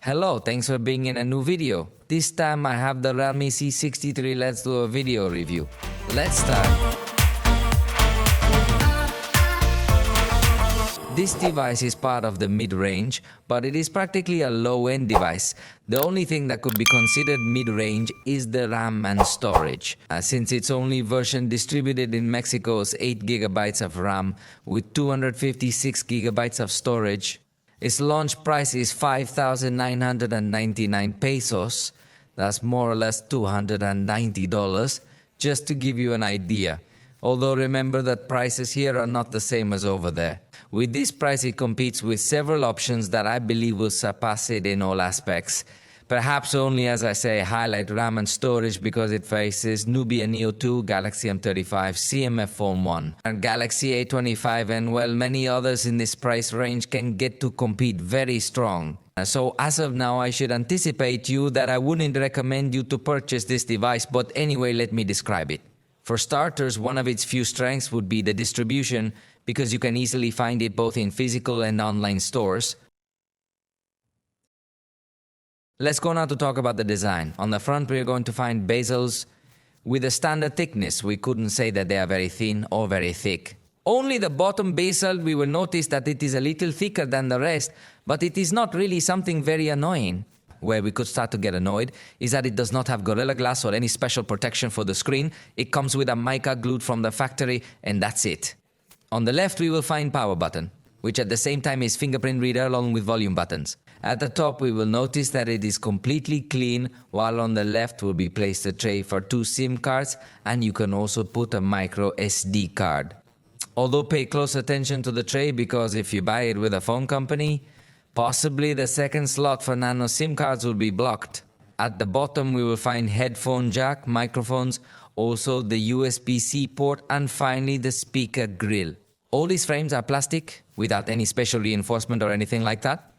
Hello, thanks for being in a new video. This time I have the Realme C63. Let's do a video review. Let's start. This device is part of the mid-range, but it is practically a low-end device. The only thing that could be considered mid-range is the RAM and storage. Since its only version distributed in Mexico's 8GB of RAM with 256GB of storage, its launch price is 5,999 pesos. That's more or less $290, just to give you an idea. Although remember that prices here are not the same as over there. With this price, it competes with several options that I believe will surpass it in all aspects. Perhaps only, as I say, highlight RAM and storage because it faces Nubia Neo 2, Galaxy M35, CMF Phone 1, and Galaxy A25, and well, many others in this price range can get to compete very strong. So as of now, I should anticipate you that I wouldn't recommend you to purchase this device, but anyway, let me describe it. For starters, one of its few strengths would be the distribution, because you can easily find it both in physical and online stores. Let's go now to talk about the design. On the front, we are going to find bezels with a standard thickness. We couldn't say that they are very thin or very thick. Only the bottom bezel, we will notice that it is a little thicker than the rest, but it is not really something very annoying. Where we could start to get annoyed is that it does not have Gorilla Glass or any special protection for the screen. It comes with a mica glued from the factory, and that's it. On the left, we will find power button, which at the same time is fingerprint reader along with volume buttons. At the top, we will notice that it is completely clean, while on the left will be placed a tray for 2 SIM cards, and you can also put a micro SD card. Although pay close attention to the tray, because if you buy it with a phone company, possibly the second slot for nano SIM cards will be blocked. At the bottom, we will find headphone jack, microphones, also the USB-C port, and finally the speaker grill. All these frames are plastic, without any special reinforcement or anything like that.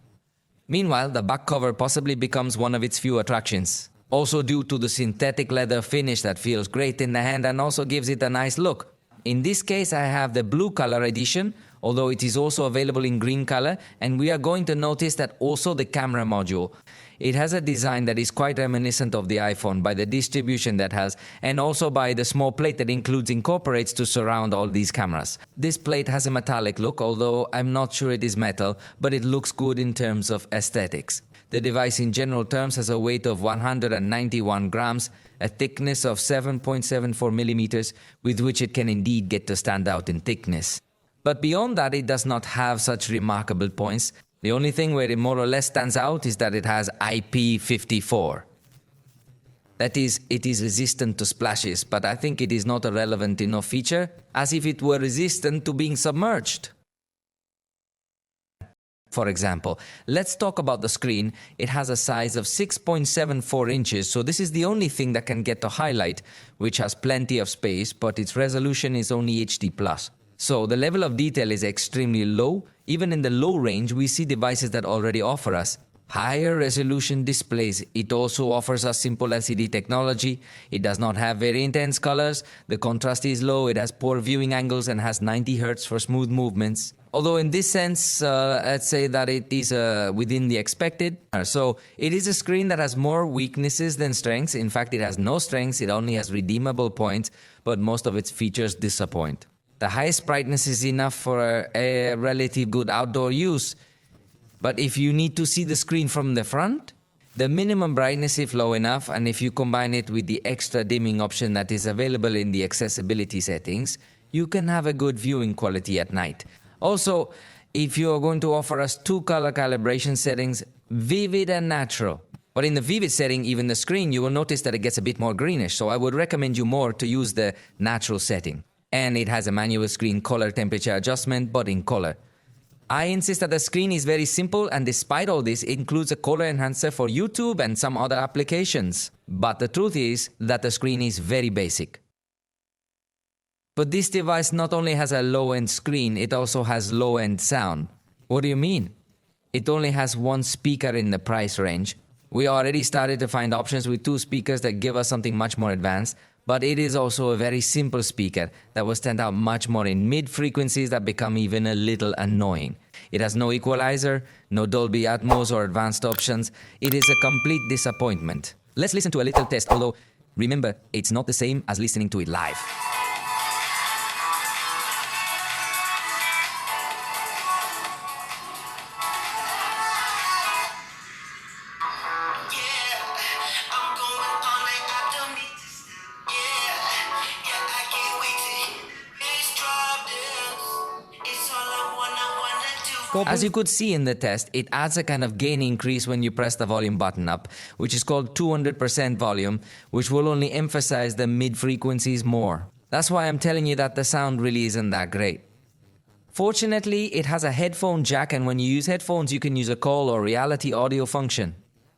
Meanwhile, the back cover possibly becomes one of its few attractions. Also due to the synthetic leather finish that feels great in the hand and also gives it a nice look. In this case, I have the blue color edition, although it is also available in green color, and we are going to notice that also the camera module. It has a design that is quite reminiscent of the iPhone by the distribution that has, and also by the small plate that incorporates to surround all these cameras. This plate has a metallic look, although I'm not sure it is metal, but it looks good in terms of aesthetics. The device in general terms has a weight of 191 grams, a thickness of 7.74 millimeters, with which it can indeed get to stand out in thickness. But beyond that, it does not have such remarkable points. The only thing where it more or less stands out is that it has IP54. That is, it is resistant to splashes, but I think it is not a relevant enough feature, as if it were resistant to being submerged. For example, let's talk about the screen. It has a size of 6.74 inches, so this is the only thing that can get to highlight, which has plenty of space, but its resolution is only HD+. So the level of detail is extremely low. Even in the low range, we see devices that already offer us higher resolution displays. It also offers us simple LCD technology. It does not have very intense colors. The contrast is low. It has poor viewing angles and has 90 Hz for smooth movements. Although in this sense, let's say that it is within the expected. So it is a screen that has more weaknesses than strengths. In fact, it has no strengths. It only has redeemable points, but most of its features disappoint. The highest brightness is enough for a relatively good outdoor use. But if you need to see the screen from the front, the minimum brightness is low enough, and if you combine it with the extra dimming option that is available in the accessibility settings, you can have a good viewing quality at night. Also, if you are going to offer us 2 color calibration settings, vivid and natural. But in the vivid setting, even the screen, you will notice that it gets a bit more greenish, so I would recommend you more to use the natural setting. And it has a manual screen color temperature adjustment, but in color. I insist that the screen is very simple, and despite all this, it includes a color enhancer for YouTube and some other applications. But the truth is that the screen is very basic. But this device not only has a low-end screen, it also has low-end sound. What do you mean? It only has 1 speaker in the price range. We already started to find options with 2 speakers that give us something much more advanced, but it is also a very simple speaker that will stand out much more in mid-frequencies that become even a little annoying. It has no equalizer, no Dolby Atmos or advanced options. It is a complete disappointment. Let's listen to a little test, although remember, it's not the same as listening to it live. As you could see in the test, it adds a kind of gain increase when you press the volume button up, which is called 200% volume, which will only emphasize the mid-frequencies more. That's why I'm telling you that the sound really isn't that great. Fortunately, it has a headphone jack, and when you use headphones, you can use a call or reality audio function,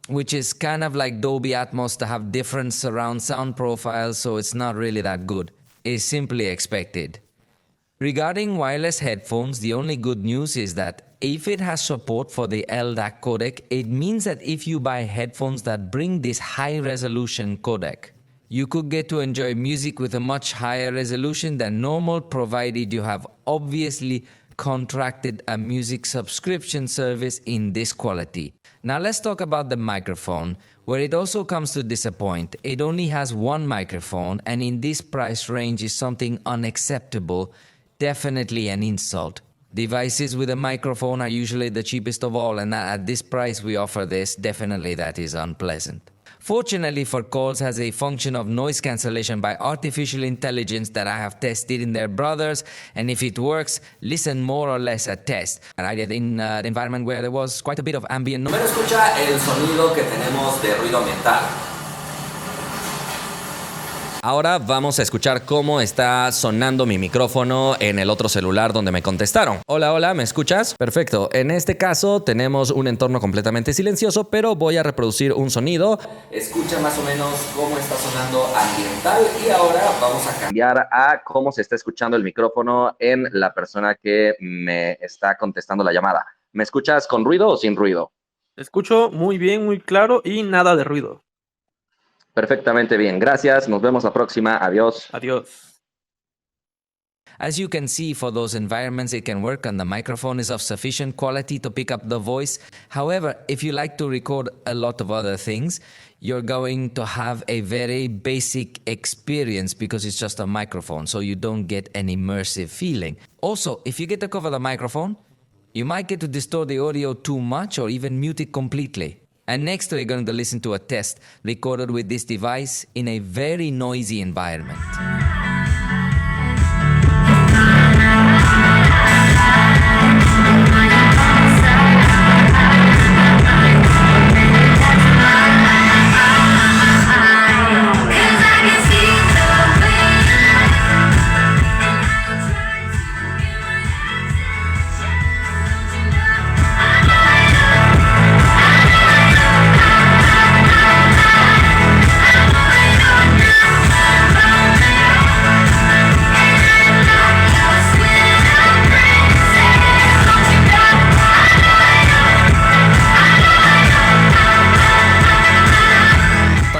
which is kind of like Dolby Atmos to have different surround sound profiles, so it's not really that good. It's simply expected. Regarding wireless headphones, the only good news is that if it has support for the LDAC codec, it means that if you buy headphones that bring this high-resolution codec, you could get to enjoy music with a much higher resolution than normal, provided you have obviously contracted a music subscription service in this quality. Now let's talk about the microphone, where it also comes to disappoint. It only has one microphone, and in this price range is something unacceptable. Definitely an insult. Devices with a microphone are usually the cheapest of all, and at this price we offer this. Definitely that is unpleasant. Fortunately for calls, has a function of noise cancellation by artificial intelligence that I have tested in their brothers, and if it works, listen more or less a test. And I did in an environment where there was quite a bit of ambient noise. Primero escucha el sonido que tenemos de ruido ambiental. Ahora vamos a escuchar cómo está sonando mi micrófono en el otro celular donde me contestaron. Hola, hola, ¿me escuchas? Perfecto. En este caso tenemos un entorno completamente silencioso, pero voy a reproducir un sonido. Escucha más o menos cómo está sonando ambiental y ahora vamos a cambiar a cómo se está escuchando el micrófono en la persona que me está contestando la llamada. ¿Me escuchas con ruido o sin ruido? Te escucho muy bien, muy claro y nada de ruido. Perfectamente bien. Gracias. Nos vemos la próxima. Adiós. Adiós. As you can see, for those environments it can work, and the microphone is of sufficient quality to pick up the voice. However, if you like to record a lot of other things, you're going to have a very basic experience because it's just a microphone, so you don't get an immersive feeling. Also, if you get to cover the microphone, you might get to distort the audio too much or even mute it completely. And next we're going to listen to a test recorded with this device in a very noisy environment.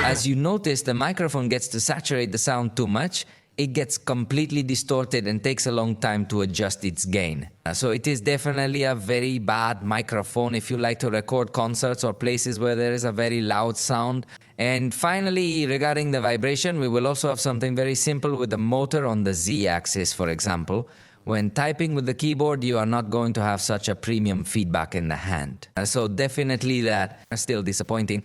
As you notice, the microphone gets to saturate the sound too much, it gets completely distorted and takes a long time to adjust its gain. So it is definitely a very bad microphone if you like to record concerts or places where there is a very loud sound. And finally, regarding the vibration, we will also have something very simple with the motor on the Z-axis, for example. When typing with the keyboard, you are not going to have such a premium feedback in the hand. So definitely that is still disappointing.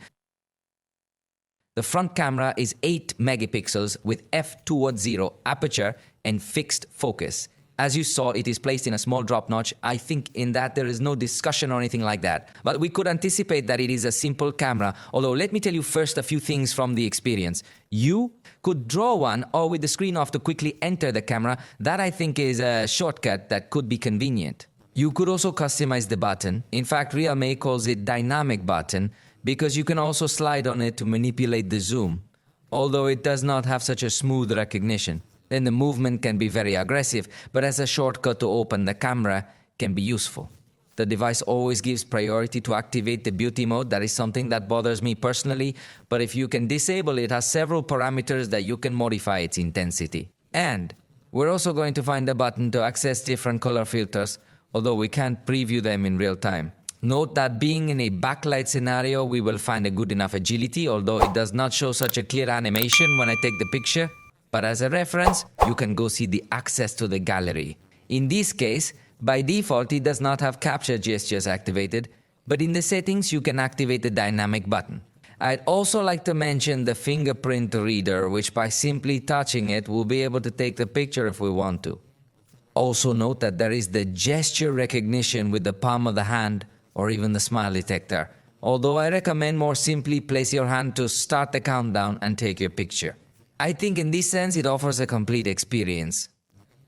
The front camera is 8 megapixels with f2.0 aperture and fixed focus. As you saw, it is placed in a small drop notch. I think in that there is no discussion or anything like that. But we could anticipate that it is a simple camera. Although let me tell you first a few things from the experience. You could draw one or with the screen off to quickly enter the camera. That I think is a shortcut that could be convenient. You could also customize the button. In fact, realme calls it dynamic button, because you can also slide on it to manipulate the zoom, although it does not have such a smooth recognition. Then the movement can be very aggressive, but as a shortcut to open the camera can be useful. The device always gives priority to activate the beauty mode. That is something that bothers me personally, but if you can disable it, it has several parameters that you can modify its intensity. And we're also going to find a button to access different color filters, although we can't preview them in real time. Note that being in a backlight scenario, we will find a good enough agility, although it does not show such a clear animation when I take the picture. But as a reference, you can go see the access to the gallery. In this case, by default, it does not have capture gestures activated, but in the settings, you can activate the dynamic button. I'd also like to mention the fingerprint reader, which by simply touching it, we'll be able to take the picture if we want to. Also note that there is the gesture recognition with the palm of the hand or even the smile detector, although I recommend more simply place your hand to start the countdown and take your picture. I think in this sense it offers a complete experience.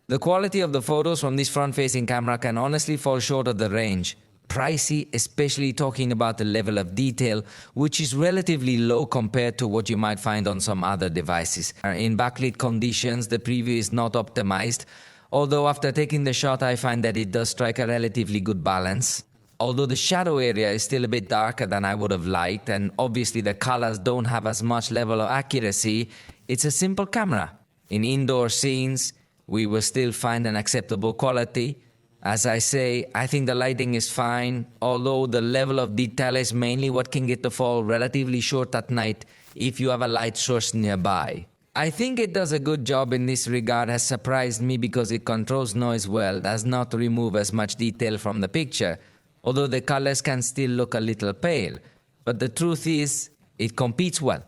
The quality of the photos from this front-facing camera can honestly fall short of the range. Pricey, especially talking about the level of detail, which is relatively low compared to what you might find on some other devices. In backlit conditions, the preview is not optimized, although after taking the shot I find that it does strike a relatively good balance. Although the shadow area is still a bit darker than I would have liked, and obviously the colors don't have as much level of accuracy, it's a simple camera. In indoor scenes, we will still find an acceptable quality. As I say, I think the lighting is fine, although the level of detail is mainly what can get to fall relatively short at night if you have a light source nearby. I think it does a good job in this regard, has surprised me because it controls noise well, does not remove as much detail from the picture, although the colors can still look a little pale. But the truth is, it competes well.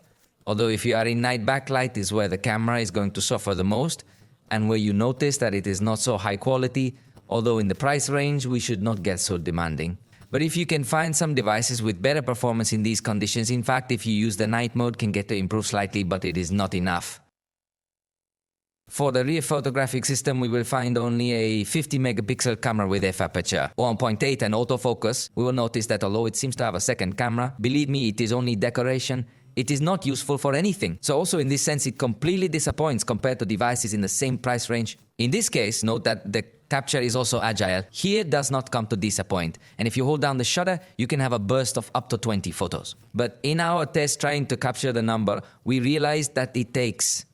Although if you are in night backlight is where the camera is going to suffer the most, and where you notice that it is not so high quality, although in the price range we should not get so demanding. But if you can find some devices with better performance in these conditions, in fact if you use the night mode can get to improve slightly, but it is not enough. For the rear photographic system, we will find only a 50 megapixel camera with f-aperture, 1.8 and autofocus. We will notice that although it seems to have a second camera, believe me, it is only decoration. It is not useful for anything. So also in this sense, it completely disappoints compared to devices in the same price range. In this case, note that the capture is also agile. Here it does not come to disappoint. And if you hold down the shutter, you can have a burst of up to 20 photos. But in our test trying to capture the number, we realized that it takes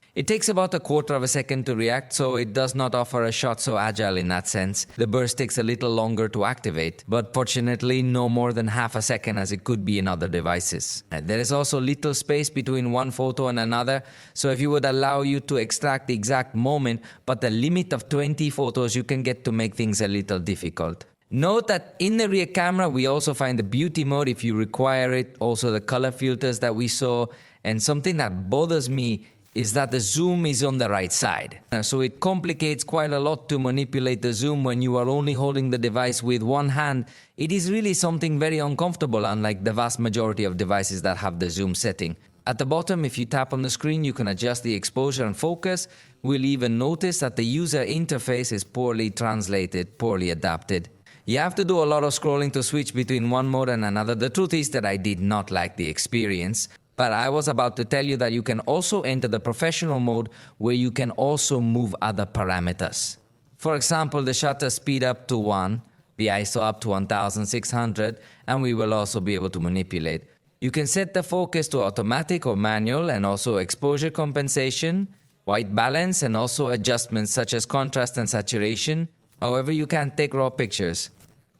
about a quarter of a second to react, so it does not offer a shot so agile in that sense. The burst takes a little longer to activate, but fortunately no more than half a second as it could be in other devices. There is also little space between one photo and another, so if you would allow you to extract the exact moment, but the limit of 20 photos, you can get to make things a little difficult. Note that in the rear camera we also find the beauty mode if you require it, also the color filters that we saw, and something that bothers me is that the zoom is on the right side. So it complicates quite a lot to manipulate the zoom when you are only holding the device with one hand. It is really something very uncomfortable, unlike the vast majority of devices that have the zoom setting. At the bottom, if you tap on the screen, you can adjust the exposure and focus. We'll even notice that the user interface is poorly translated, poorly adapted. You have to do a lot of scrolling to switch between one mode and another. The truth is that I did not like the experience. But I was about to tell you that you can also enter the professional mode where you can also move other parameters. For example, the shutter speed up to 1, the ISO up to 1600, and we will also be able to manipulate. You can set the focus to automatic or manual, and also exposure compensation, white balance, and also adjustments such as contrast and saturation. However, you can't take raw pictures.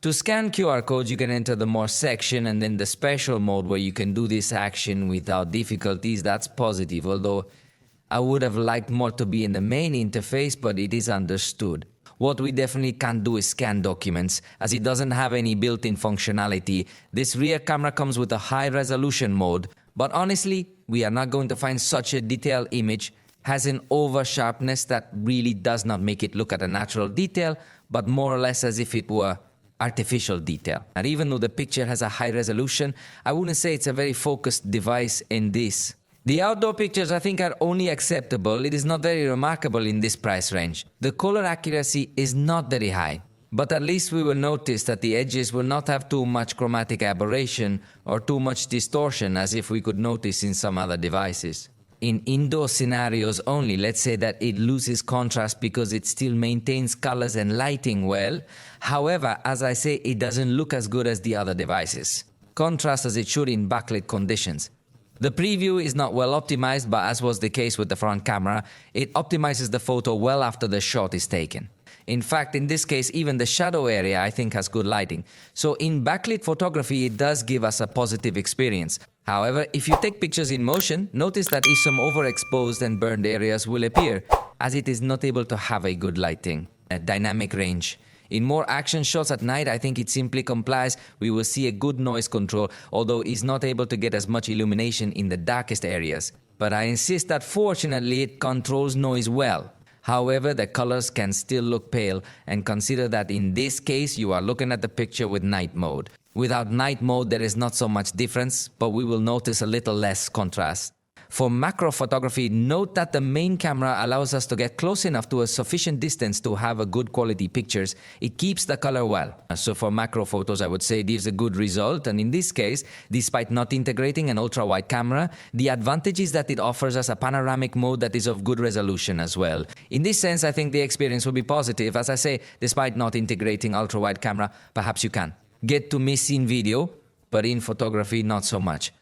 To scan QR codes, you can enter the more section and then the special mode where you can do this action without difficulties. That's positive, although I would have liked more to be in the main interface, but it is understood. What we definitely can't do is scan documents, as it doesn't have any built-in functionality. This rear camera comes with a high resolution mode, but honestly, we are not going to find such a detailed image. Has an over sharpness that really does not make it look at a natural detail, but more or less as if it were artificial detail. And even though the picture has a high resolution, I wouldn't say it's a very focused device in this. The outdoor pictures I think are only acceptable. It is not very remarkable in this price range. The color accuracy is not very high, but at least we will notice that the edges will not have too much chromatic aberration or too much distortion as if we could notice in some other devices. In indoor scenarios only, let's say that it loses contrast because it still maintains colors and lighting well. However, as I say, it doesn't look as good as the other devices. Contrast as it should in backlit conditions. The preview is not well optimized, but as was the case with the front camera, it optimizes the photo well after the shot is taken. In fact, in this case, even the shadow area I think has good lighting. So in backlit photography, it does give us a positive experience. However, if you take pictures in motion, notice that some overexposed and burned areas will appear, as it is not able to have a good lighting, a dynamic range. In more action shots at night, I think it simply complies. We will see a good noise control, although it's not able to get as much illumination in the darkest areas. But I insist that fortunately it controls noise well. However, the colors can still look pale, and consider that in this case you are looking at the picture with night mode. Without night mode there is not so much difference, but we will notice a little less contrast. For macro photography, note that the main camera allows us to get close enough to a sufficient distance to have a good quality pictures. It keeps the color well. So for macro photos, I would say it gives a good result. And in this case, despite not integrating an ultra-wide camera, the advantage is that it offers us a panoramic mode that is of good resolution as well. In this sense, I think the experience will be positive. As I say, despite not integrating ultra-wide camera, perhaps you can get to miss in video, but in photography, not so much.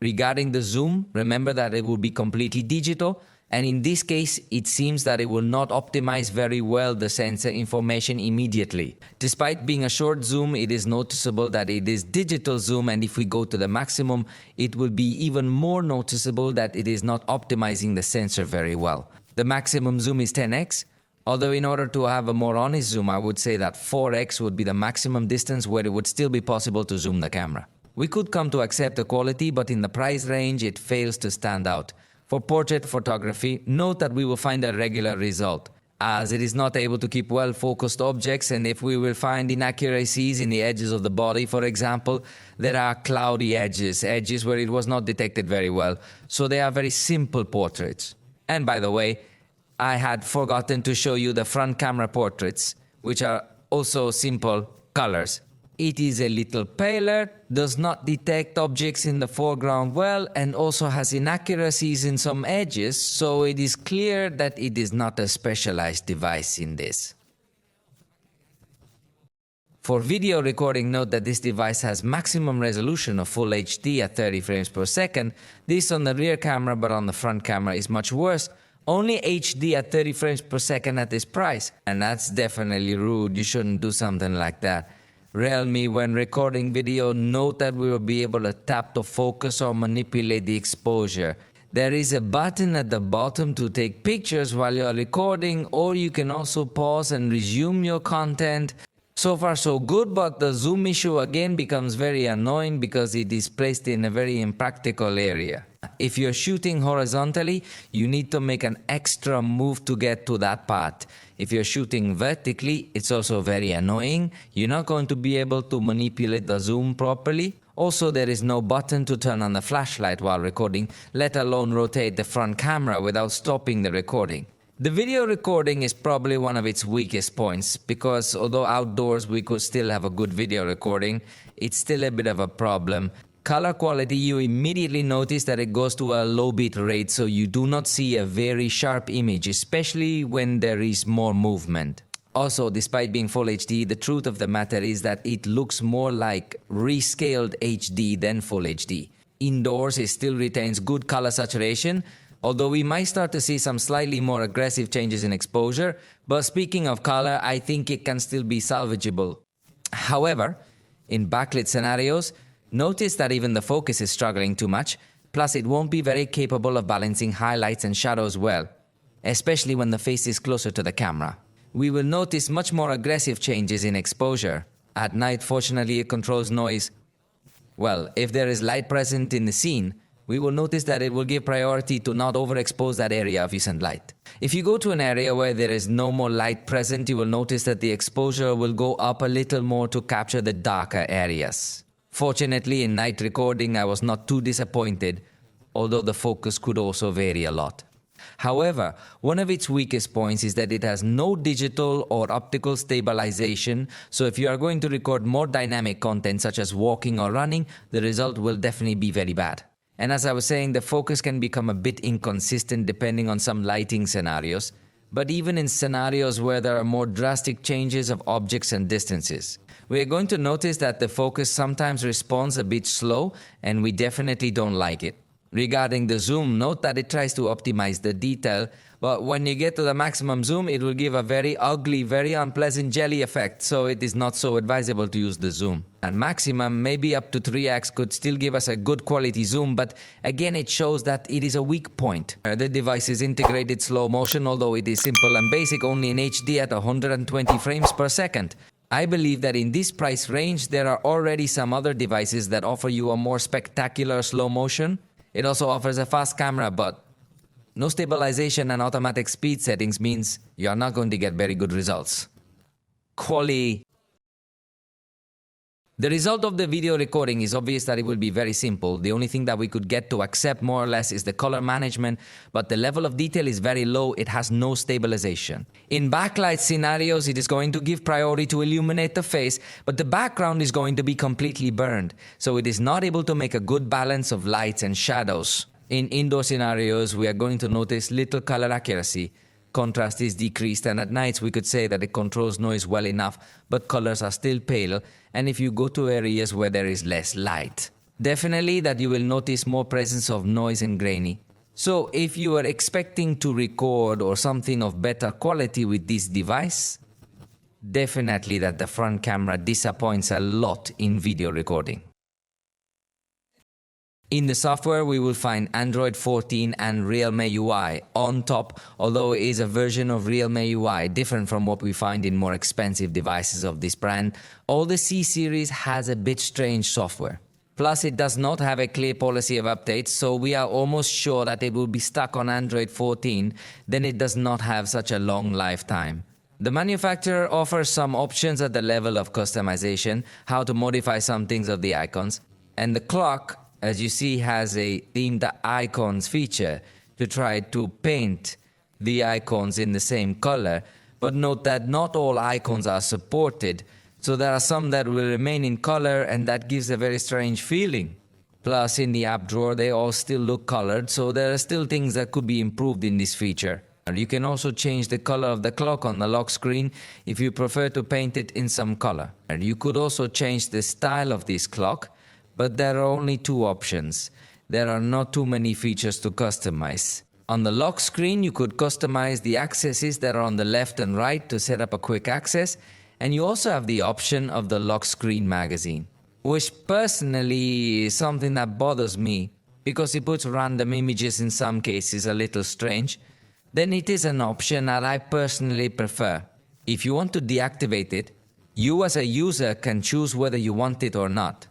Regarding the zoom, remember that it will be completely digital, and in this case, it seems that it will not optimize very well the sensor information immediately. Despite being a short zoom, it is noticeable that it is digital zoom, and if we go to the maximum, it will be even more noticeable that it is not optimizing the sensor very well. The maximum zoom is 10x, although in order to have a more honest zoom, I would say that 4x would be the maximum distance where it would still be possible to zoom the camera. We could come to accept the quality, but in the price range, it fails to stand out. For portrait photography, note that we will find a regular result, as it is not able to keep well-focused objects, and if we will find inaccuracies in the edges of the body, for example, there are cloudy edges where it was not detected very well, so they are very simple portraits. And by the way, I had forgotten to show you the front camera portraits, which are also simple colors. It is a little paler, does not detect objects in the foreground well, and also has inaccuracies in some edges, so it is clear that it is not a specialized device in this. For video recording, note that this device has maximum resolution of Full HD at 30 frames per second. This on the rear camera, but on the front camera is much worse. Only HD at 30 frames per second at this price, and that's definitely rude. You shouldn't do something like that. Realme, when recording video, note that we will be able to tap to focus or manipulate the exposure. There is a button at the bottom to take pictures while you are recording, or you can also pause and resume your content. So far so good, but the zoom issue again becomes very annoying because it is placed in a very impractical area. If you're shooting horizontally, you need to make an extra move to get to that part. If you're shooting vertically, it's also very annoying. You're not going to be able to manipulate the zoom properly. Also, there is no button to turn on the flashlight while recording, let alone rotate the front camera without stopping the recording. The video recording is probably one of its weakest points, because although outdoors we could still have a good video recording, it's still a bit of a problem. Color quality, you immediately notice that it goes to a low bit rate, so you do not see a very sharp image, especially when there is more movement. Also, despite being Full HD, the truth of the matter is that it looks more like rescaled HD than Full HD. Indoors, it still retains good color saturation, although we might start to see some slightly more aggressive changes in exposure, but speaking of color, I think it can still be salvageable. However, in backlit scenarios, notice that even the focus is struggling too much, plus it won't be very capable of balancing highlights and shadows well, especially when the face is closer to the camera. We will notice much more aggressive changes in exposure. At night, fortunately, it controls noise. Well, if there is light present in the scene, we will notice that it will give priority to not overexpose that area of recent light. If you go to an area where there is no more light present, you will notice that the exposure will go up a little more to capture the darker areas. Fortunately, in night recording, I was not too disappointed, although the focus could also vary a lot. However, one of its weakest points is that it has no digital or optical stabilization, so if you are going to record more dynamic content such as walking or running, the result will definitely be very bad. And as I was saying, the focus can become a bit inconsistent depending on some lighting scenarios, but even in scenarios where there are more drastic changes of objects and distances. We are going to notice that the focus sometimes responds a bit slow, and we definitely don't like it. Regarding the zoom, note that it tries to optimize the detail, but when you get to the maximum zoom, it will give a very ugly, very unpleasant jelly effect, so it is not so advisable to use the zoom. And maximum, maybe up to 3x, could still give us a good quality zoom, but again it shows that it is a weak point. The device is integrated slow motion, although it is simple and basic only in HD at 120 frames per second. I believe that in this price range, there are already some other devices that offer you a more spectacular slow motion. It also offers a fast camera, but no stabilization and automatic speed settings means you are not going to get very good results. Quality. The result of the video recording is obvious that it will be very simple. The only thing that we could get to accept more or less is the color management, but the level of detail is very low. It has no stabilization. In backlight scenarios, it is going to give priority to illuminate the face, but the background is going to be completely burned, so it is not able to make a good balance of lights and shadows. In indoor scenarios, we are going to notice little color accuracy. Contrast is decreased, and at nights we could say that it controls noise well enough, but colors are still pale, and if you go to areas where there is less light, definitely that you will notice more presence of noise and grainy. So if you are expecting to record or something of better quality with this device, definitely that the front camera disappoints a lot in video recording. In the software, we will find Android 14 and realme UI on top, although it is a version of realme UI different from what we find in more expensive devices of this brand. All the C series has a bit strange software. Plus, it does not have a clear policy of updates, so we are almost sure that it will be stuck on Android 14, then it does not have such a long lifetime. The manufacturer offers some options at the level of customization, how to modify some things of the icons, and the clock, as you see, has a themed icons feature to try to paint the icons in the same color. But note that not all icons are supported, so there are some that will remain in color, and that gives a very strange feeling. Plus, in the app drawer, they all still look colored, so there are still things that could be improved in this feature. You can also change the color of the clock on the lock screen if you prefer to paint it in some color. And you could also change the style of this clock, but there are only two options. There are not too many features to customize. On the lock screen, you could customize the accesses that are on the left and right to set up a quick access, and you also have the option of the lock screen magazine, which personally is something that bothers me because it puts random images in some cases a little strange. Then it is an option that I personally prefer. If you want to deactivate it, you as a user can choose whether you want it or not.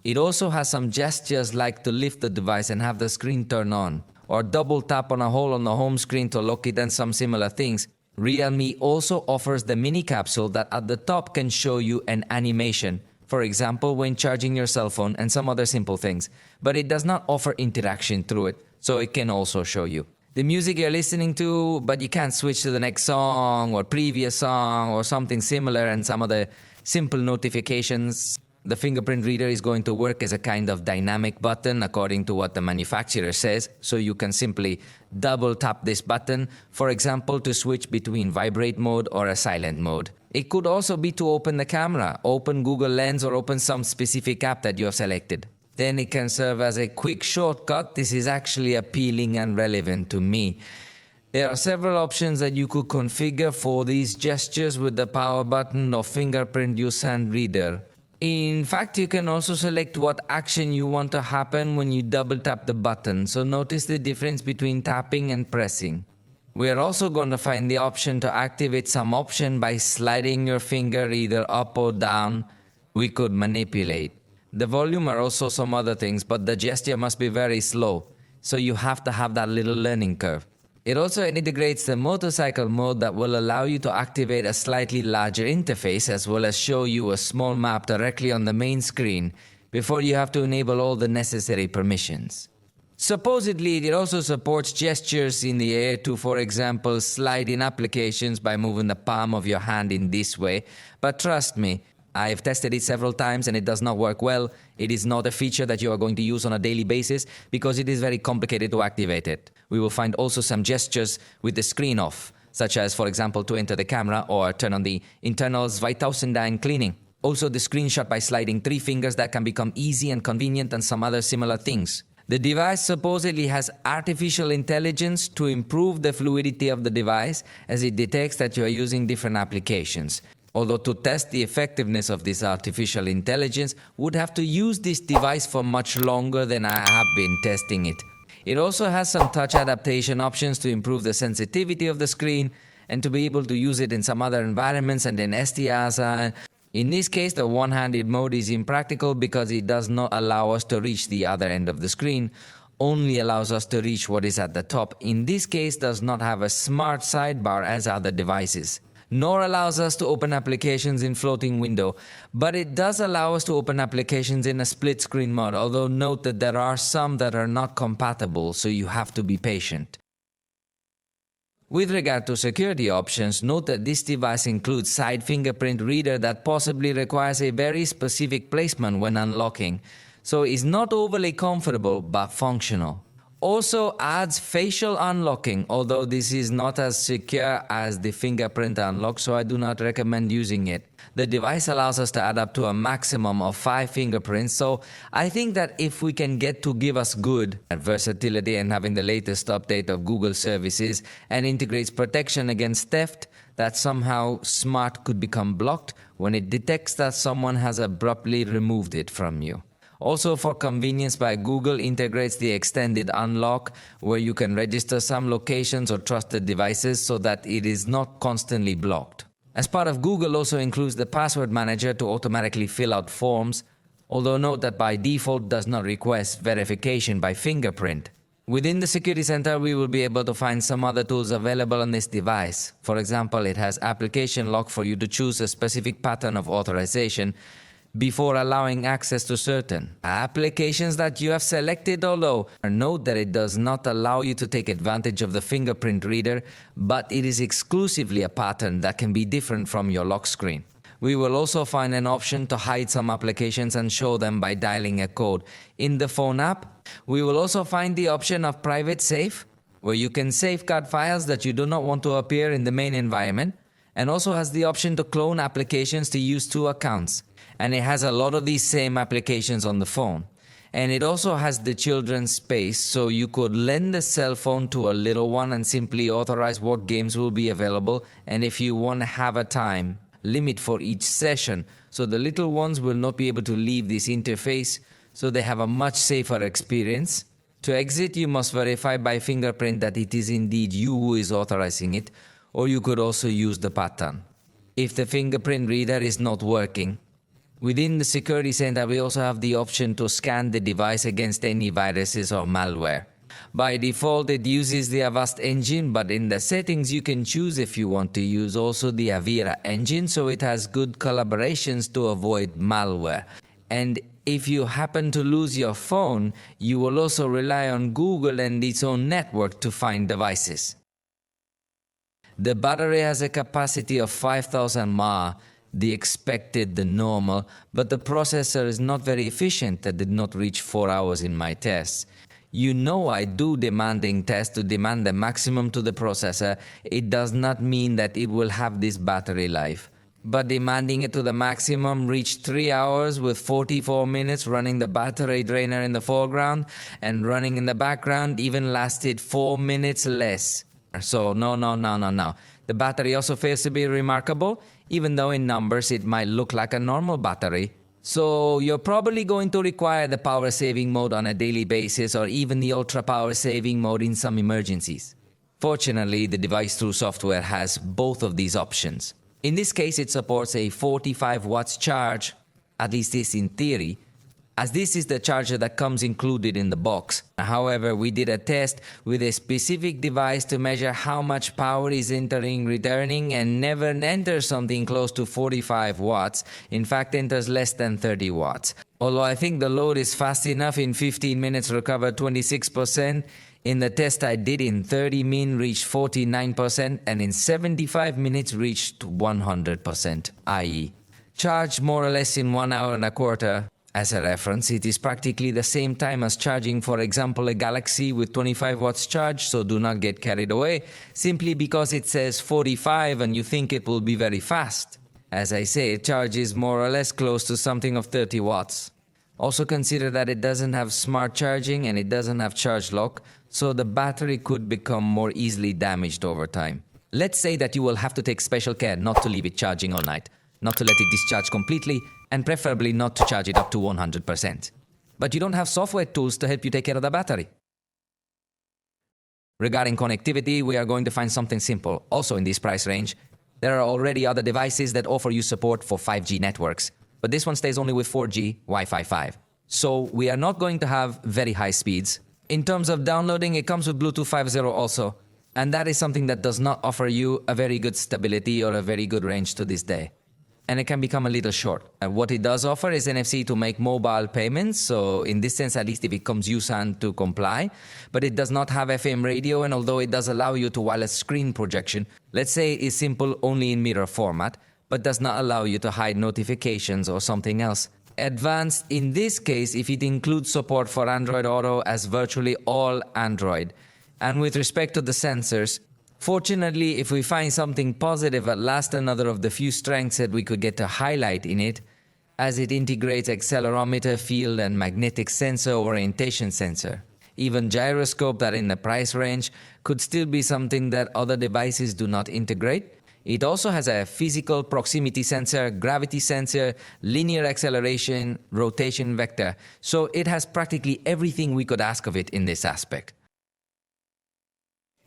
It also has some gestures like to lift the device and have the screen turn on, or double tap on a hole on the home screen to lock it, and some similar things. Realme also offers the mini capsule that at the top can show you an animation, for example when charging your cell phone and some other simple things, but it does not offer interaction through it, so it can also show you the music you're listening to, but you can't switch to the next song or previous song or something similar, and some other simple notifications. The fingerprint reader is going to work as a kind of dynamic button according to what the manufacturer says, so you can simply double tap this button, for example, to switch between vibrate mode or a silent mode. It could also be to open the camera, open Google Lens, or open some specific app that you have selected. Then it can serve as a quick shortcut. This is actually appealing and relevant to me. There are several options that you could configure for these gestures with the power button or fingerprint use hand reader. In fact, you can also select what action you want to happen when you double tap the button, so notice the difference between tapping and pressing. We are also going to find the option to activate some option by sliding your finger either up or down. We could manipulate. The volume are also some other things, but the gesture must be very slow, so you have to have that little learning curve. It also integrates the motorcycle mode that will allow you to activate a slightly larger interface as well as show you a small map directly on the main screen before you have to enable all the necessary permissions. Supposedly, it also supports gestures in the air to, for example, slide in applications by moving the palm of your hand in this way, but trust me, I've tested it several times and it does not work well. It is not a feature that you are going to use on a daily basis because it is very complicated to activate it. We will find also some gestures with the screen off, such as, for example, to enter the camera or turn on the internal Zweitausendine cleaning. Also the screenshot by sliding 3 fingers that can become easy and convenient, and some other similar things. The device supposedly has artificial intelligence to improve the fluidity of the device as it detects that you are using different applications. Although to test the effectiveness of this artificial intelligence, would have to use this device for much longer than I have been testing it. It also has some touch adaptation options to improve the sensitivity of the screen and to be able to use it in some other environments and in STRs. In this case, the one-handed mode is impractical because it does not allow us to reach the other end of the screen, only allows us to reach what is at the top. In this case, does not have a smart sidebar as other devices, nor allows us to open applications in floating window, but it does allow us to open applications in a split screen mode, although note that there are some that are not compatible, so you have to be patient. With regard to security options, note that this device includes side fingerprint reader that possibly requires a very specific placement when unlocking, so is not overly comfortable but functional. Also adds facial unlocking, although this is not as secure as the fingerprint unlock, so I do not recommend using it. The device allows us to add up to a maximum of 5 fingerprints, so I think that if we can get to give us good versatility and having the latest update of Google services and integrates protection against theft, that somehow smart could become blocked when it detects that someone has abruptly removed it from you. Also, for convenience by Google, integrates the extended unlock where you can register some locations or trusted devices so that it is not constantly blocked. As part of Google also includes the password manager to automatically fill out forms, although note that by default does not request verification by fingerprint. Within the Security Center, we will be able to find some other tools available on this device. For example, it has application lock for you to choose a specific pattern of authorization before allowing access to certain applications that you have selected, although note that it does not allow you to take advantage of the fingerprint reader, but it is exclusively a pattern that can be different from your lock screen. We will also find an option to hide some applications and show them by dialing a code. In the phone app, we will also find the option of private safe, where you can safeguard files that you do not want to appear in the main environment, and also has the option to clone applications to use 2 accounts. And it has a lot of these same applications on the phone. And it also has the children's space, so you could lend the cell phone to a little one and simply authorize what games will be available, and if you want to have a time limit for each session, so the little ones will not be able to leave this interface, so they have a much safer experience. To exit, you must verify by fingerprint that it is indeed you who is authorizing it, or you could also use the pattern. If the fingerprint reader is not working, within the Security Center, we also have the option to scan the device against any viruses or malware. By default, it uses the Avast engine, but in the settings, you can choose if you want to use also the Avira engine, so it has good collaborations to avoid malware. And if you happen to lose your phone, you will also rely on Google and its own network to find devices. The battery has a capacity of 5000 mAh, the expected, the normal, but the processor is not very efficient. That did not reach 4 hours in my tests. You know I do demanding tests to demand the maximum to the processor. It does not mean that it will have this battery life. But demanding it to the maximum reached 3 hours with 44 minutes running the battery drainer in the foreground, and running in the background even lasted 4 minutes less. So no. The battery also fails to be remarkable, even though in numbers it might look like a normal battery. So you're probably going to require the power saving mode on a daily basis, or even the ultra power saving mode in some emergencies. Fortunately, the device through software has both of these options. In this case, it supports a 45 watts charge, at least this in theory, as this is the charger that comes included in the box. However, we did a test with a specific device to measure how much power is entering, returning, and never enters something close to 45 watts. In fact, enters less than 30 watts. Although I think the load is fast enough, in 15 minutes recovered 26%. In the test I did in 30 min reached 49%, and in 75 minutes reached 100%, i.e. charged more or less in 1 hour and a quarter. As a reference, it is practically the same time as charging, for example, a Galaxy with 25 watts charge, so do not get carried away, simply because it says 45 and you think it will be very fast. As I say, it charges more or less close to something of 30 watts. Also consider that it doesn't have smart charging and it doesn't have charge lock, so the battery could become more easily damaged over time. Let's say that you will have to take special care not to leave it charging all night, not to let it discharge completely, and preferably not to charge it up to 100%. But you don't have software tools to help you take care of the battery. Regarding connectivity, we are going to find something simple. Also in this price range, there are already other devices that offer you support for 5G networks, but this one stays only with 4G, Wi-Fi 5. So we are not going to have very high speeds. In terms of downloading, it comes with Bluetooth 5.0 also, and that is something that does not offer you a very good stability or a very good range to this day. And it can become a little short. What it does offer is NFC to make mobile payments, so in this sense, at least it becomes USAN to comply, but it does not have FM radio, and although it does allow you to wireless screen projection, let's say it's simple only in mirror format, but does not allow you to hide notifications or something else. Advanced in this case if it includes support for Android Auto as virtually all Android. And with respect to the sensors, fortunately, if we find something positive at last, another of the few strengths that we could get to highlight in it, as it integrates accelerometer, field and magnetic sensor, orientation sensor. Even gyroscope that in the price range could still be something that other devices do not integrate. It also has a physical proximity sensor, gravity sensor, linear acceleration, rotation vector. So it has practically everything we could ask of it in this aspect.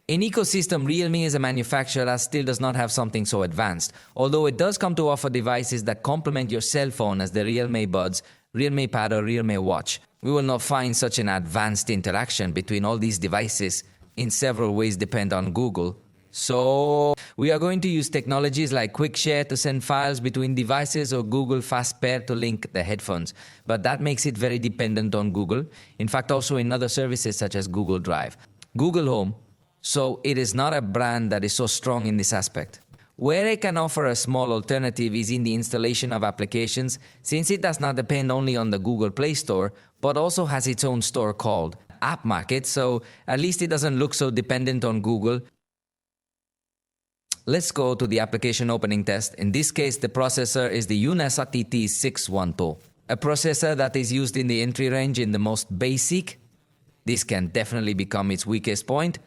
In ecosystem, Realme as a manufacturer still does not have something so advanced, although it does come to offer devices that complement your cell phone as the Realme Buds, Realme Pad or Realme Watch. We will not find such an advanced interaction between all these devices. In several ways depend on Google. So we are going to use technologies like Quick Share to send files between devices or Google Fast Pair to link the headphones. But that makes it very dependent on Google. In fact, also in other services such as Google Drive. Google Home. So it is not a brand that is so strong in this aspect. Where it can offer a small alternative is in the installation of applications, since it does not depend only on the Google Play Store, but also has its own store called App Market, so at least it doesn't look so dependent on Google. Let's go to the application opening test. In this case, the processor is the UNESA TT612, a processor that is used in the entry range in the most basic. This can definitely become its weakest point.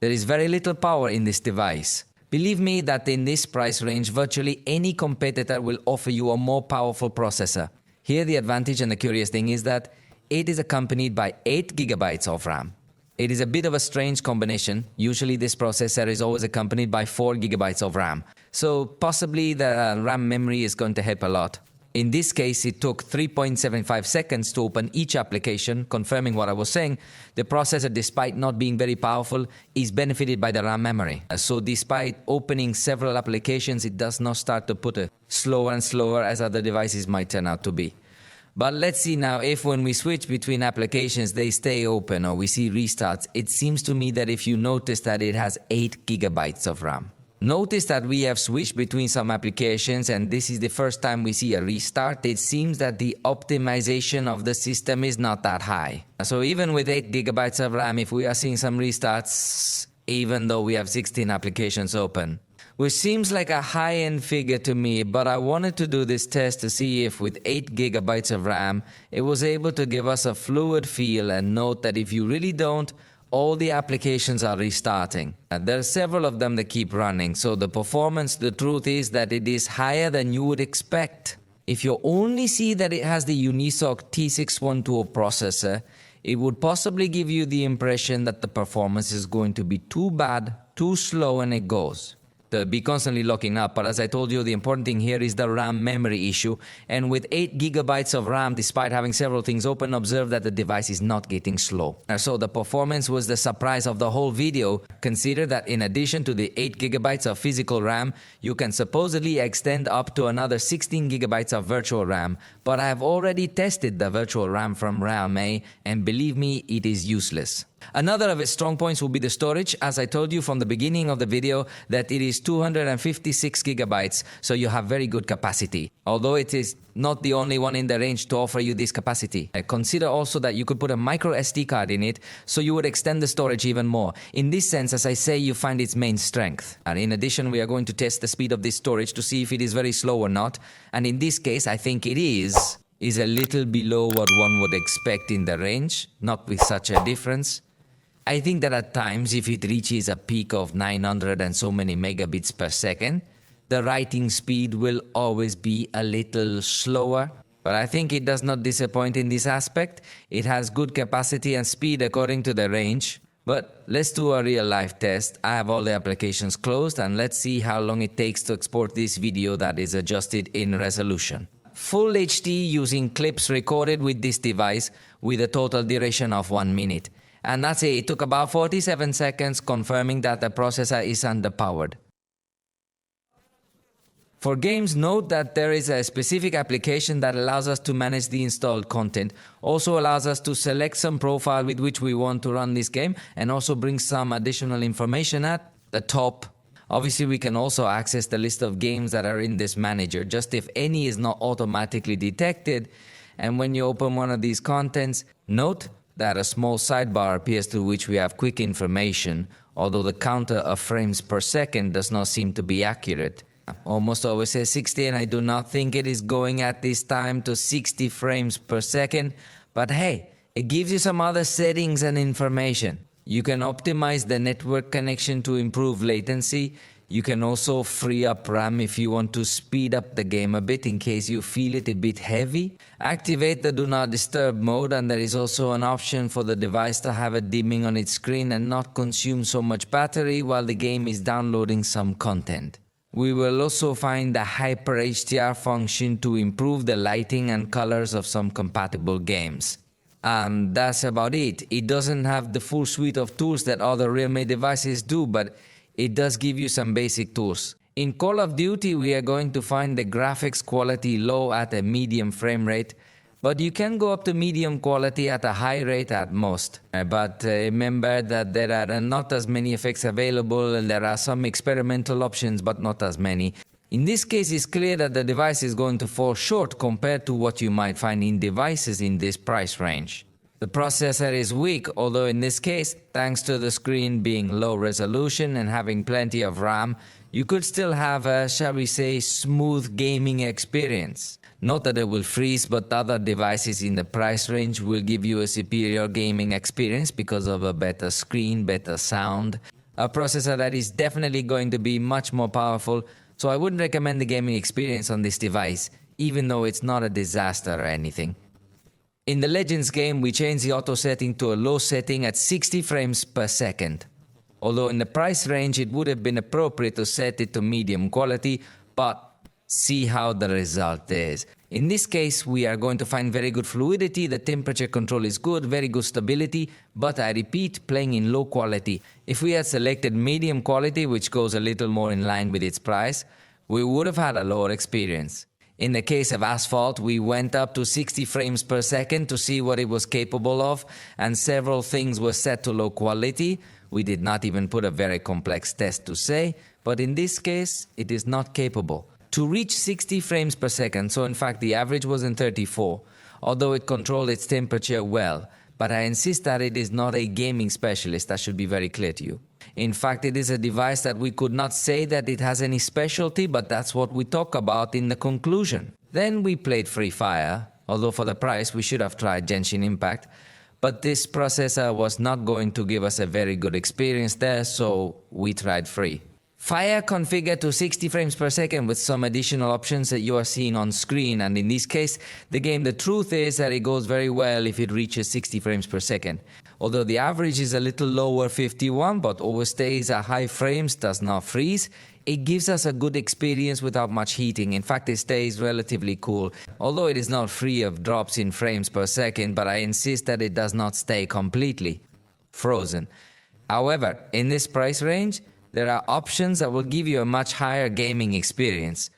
There is very little power in this device. Believe me that in this price range, virtually any competitor will offer you a more powerful processor. Here the advantage and the curious thing is that it is accompanied by 8 GB of RAM. It is a bit of a strange combination. Usually this processor is always accompanied by 4 GB of RAM. So possibly the RAM memory is going to help a lot. In this case, it took 3.75 seconds to open each application, confirming what I was saying. The processor, despite not being very powerful, is benefited by the RAM memory. So despite opening several applications, it does not start to put it slower and slower as other devices might turn out to be. But let's see now if when we switch between applications, they stay open or we see restarts. It seems to me that if you notice that it has 8 GB of RAM. Notice that we have switched between some applications and this is the first time we see a restart. It seems that the optimization of the system is not that high. So even with 8 GB of RAM, if we are seeing some restarts, even though we have 16 applications open, which seems like a high-end figure to me, but I wanted to do this test to see if with 8 GB of RAM, it was able to give us a fluid feel, and note that if you really don't, all the applications are restarting. There are several of them that keep running, so the performance, the truth is that it is higher than you would expect. If you only see that it has the Unisoc T612 processor, it would possibly give you the impression that the performance is going to be too bad, too slow, and it goes. To be constantly locking up, but as I told you, the important thing here is the RAM memory issue, and with 8 GB of RAM, despite having several things open, observe that the device is not getting slow. So the performance was the surprise of the whole video. Consider that in addition to the 8 GB of physical RAM, you can supposedly extend up to another 16 GB of virtual RAM, but I have already tested the virtual RAM from realme, and believe me, it is useless. Another of its strong points will be the storage. As I told you from the beginning of the video, that it is 256 GB, so you have very good capacity. Although it is not the only one in the range to offer you this capacity. Consider also that you could put a micro SD card in it, so you would extend the storage even more. In this sense, as I say, you find its main strength. And in addition, we are going to test the speed of this storage to see if it is very slow or not. And in this case, I think it is. is a little below what one would expect in the range, not with such a difference. I think that at times, if it reaches a peak of 900 and so many megabits per second, the writing speed will always be a little slower. But I think it does not disappoint in this aspect. It has good capacity and speed according to the range. But let's do a real life test. I have all the applications closed and let's see how long it takes to export this video that is adjusted in resolution. Full HD using clips recorded with this device with a total duration of 1 minute. And that's it. It took about 47 seconds, confirming that the processor is underpowered. For games, note that there is a specific application that allows us to manage the installed content, also allows us to select some profile with which we want to run this game, and also brings some additional information at the top. Obviously, we can also access the list of games that are in this manager, just if any is not automatically detected. And when you open one of these contents, note that a small sidebar appears through which we have quick information, although the counter of frames per second does not seem to be accurate. Almost always says 60, and I do not think it is going at this time to 60 frames per second, but hey, it gives you some other settings and information. You can optimize the network connection to improve latency. You can also free up RAM if you want to speed up the game a bit in case you feel it a bit heavy. Activate the Do Not Disturb mode, and there is also an option for the device to have a dimming on its screen and not consume so much battery while the game is downloading some content. We will also find the Hyper HDR function to improve the lighting and colors of some compatible games. And that's about it. It doesn't have the full suite of tools that other realme devices do, but it does give you some basic tools. In Call of Duty, we are going to find the graphics quality low at a medium frame rate, but you can go up to medium quality at a high rate at most. But remember that there are not as many effects available, and there are some experimental options, but not as many. In this case, it's clear that the device is going to fall short compared to what you might find in devices in this price range. The processor is weak, although in this case, thanks to the screen being low resolution and having plenty of RAM, you could still have a, shall we say, smooth gaming experience. Not that it will freeze, but other devices in the price range will give you a superior gaming experience because of a better screen, better sound, a processor that is definitely going to be much more powerful, so I wouldn't recommend the gaming experience on this device, even though it's not a disaster or anything. In the Legends game, we changed the auto setting to a low setting at 60 frames per second. Although in the price range it would have been appropriate to set it to medium quality, but see how the result is. In this case, we are going to find very good fluidity, the temperature control is good, very good stability, but I repeat, playing in low quality. If we had selected medium quality, which goes a little more in line with its price, we would have had a lower experience. In the case of Asphalt, we went up to 60 frames per second to see what it was capable of, and several things were set to low quality. We did not even put a very complex test to say, but in this case, it is not capable. To reach 60 frames per second, so in fact the average was in 34, although it controlled its temperature well, but I insist that it is not a gaming specialist, that should be very clear to you. In fact, it is a device that we could not say that it has any specialty, but that's what we talk about in the conclusion. Then we played Free Fire, although for the price we should have tried Genshin Impact, but this processor was not going to give us a very good experience there, so we tried Free. Fire configured to 60 frames per second with some additional options that you are seeing on screen, and in this case, the truth is that it goes very well if it reaches 60 frames per second. Although the average is a little lower, 51, but always stays at high frames, does not freeze, it gives us a good experience without much heating. In fact, it stays relatively cool. Although it is not free of drops in frames per second, but I insist that it does not stay completely frozen. However, in this price range, there are options that will give you a much higher gaming experience.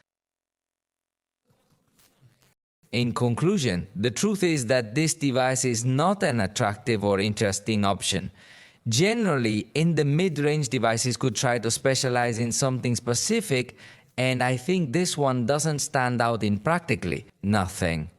In conclusion, the truth is that this device is not an attractive or interesting option. Generally, in the mid-range devices could try to specialize in something specific, and I think this one doesn't stand out in practically nothing.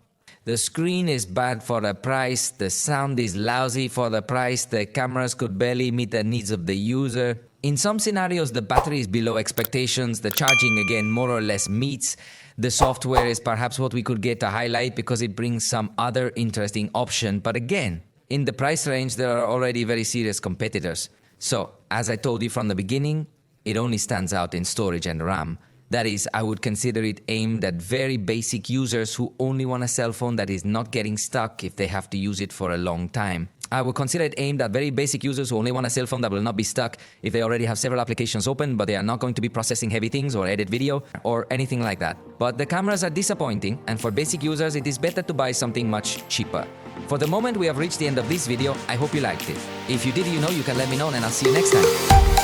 The screen is bad for the price, the sound is lousy for the price, the cameras could barely meet the needs of the user. In some scenarios, the battery is below expectations, the charging again more or less meets. The software is perhaps what we could get a highlight because it brings some other interesting option. But again, in the price range, there are already very serious competitors. So, as I told you from the beginning, it only stands out in storage and RAM. That is, I would consider it aimed at very basic users who only want a cell phone that is not getting stuck if they have to use it for a long time. I would consider it aimed at very basic users who only want a cell phone that will not be stuck if they already have several applications open, but they are not going to be processing heavy things or edit video or anything like that. But the cameras are disappointing, and for basic users, it is better to buy something much cheaper. For the moment, we have reached the end of this video. I hope you liked it. If you did, you can let me know, and I'll see you next time.